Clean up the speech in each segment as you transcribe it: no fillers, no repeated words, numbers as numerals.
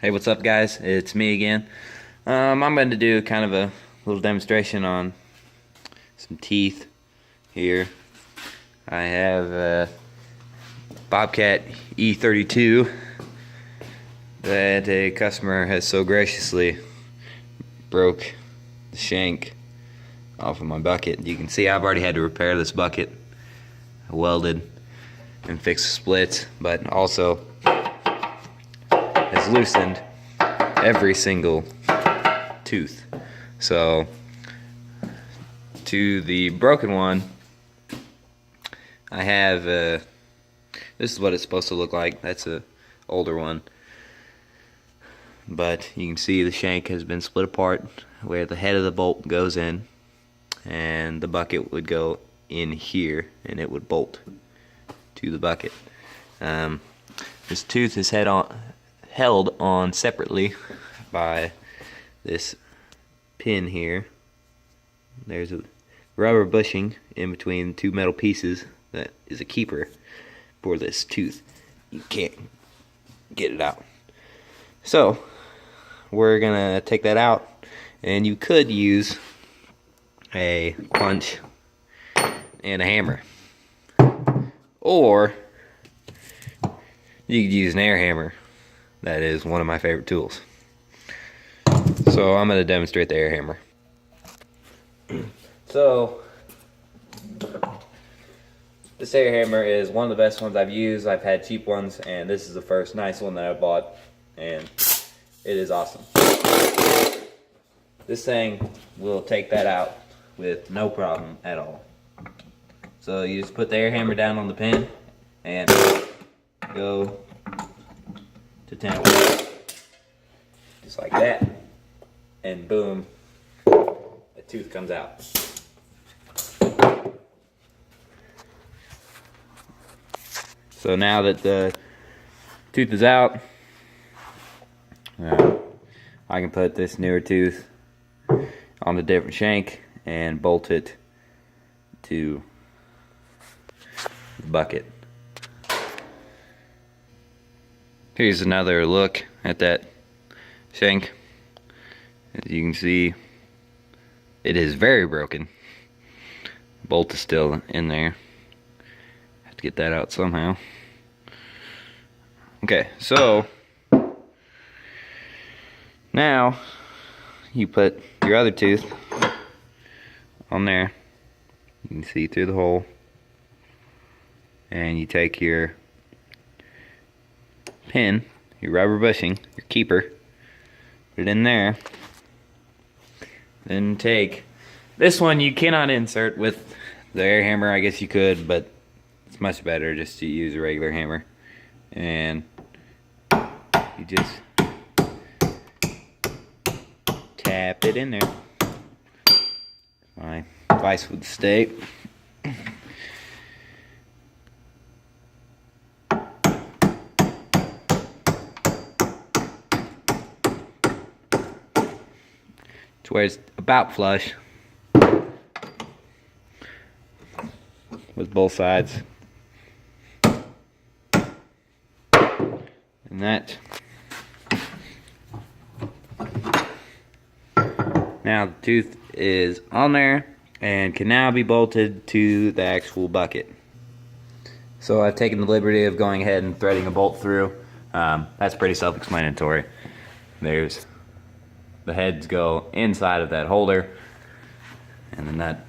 Hey, what's up, guys? It's me again. I'm going to do kind of a little demonstration on some teeth here. I have a Bobcat E32 that a customer has so graciously broke the shank off of my bucket. You can see I've already had to repair this bucket. I welded and fixed the splits, but also has loosened every single tooth. So to the broken one, I have this is what it's supposed to look like. That's a older one, but you can see the shank has been split apart where the head of the bolt goes in, and the bucket would go in here and it would bolt to the bucket. This tooth is held on separately by this pin here. There's a rubber bushing in between two metal pieces that is a keeper for this tooth. You can't get it out. So we're gonna take that out, and you could use a punch and a hammer, or you could use an air hammer. That is one of my favorite tools. So I'm going to demonstrate the air hammer. So this air hammer is one of the best ones I've used. I've had cheap ones, and this is the first nice one that I bought, and it is awesome. This thing will take that out with no problem at all. So you just put the air hammer down on the pin and go to town, just like that, and boom, a tooth comes out. So now that the tooth is out, I can put this newer tooth on a different shank and bolt it to the bucket. Here's another look at that shank. As you can see, it is very broken. The bolt is still in there. Have to get that out somehow. Okay, so now you put your other tooth on there. You can see through the hole, and you take your pin, your rubber bushing, your keeper, put it in there. Then take this one. You cannot insert with the air hammer. I guess you could, but it's much better just to use a regular hammer. And you just tap it in there. My advice would stay. To where it's about flush with both sides, and that. Now the tooth is on there and can now be bolted to the actual bucket. So I've taken the liberty of going ahead and threading a bolt through. That's pretty self-explanatory. There's the heads go inside of that holder, and the nut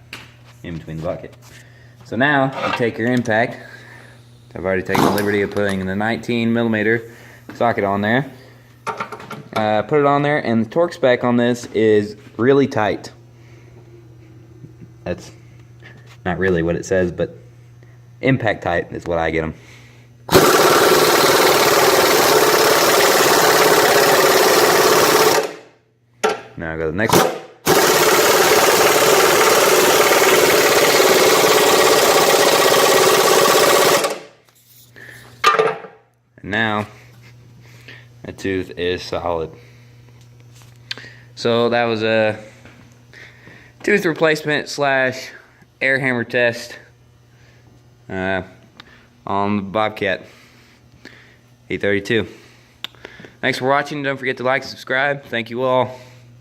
in between the bucket. So now you take your impact. I've already taken the liberty of putting the 19mm socket on there. Put it on there, and the torque spec on this is really tight. That's not really what it says, but impact tight is what I get them. Now I go to the next one. And now the tooth is solid. So that was a tooth replacement slash air hammer test on the Bobcat E32. Thanks for watching. Don't forget to like and subscribe. Thank you all.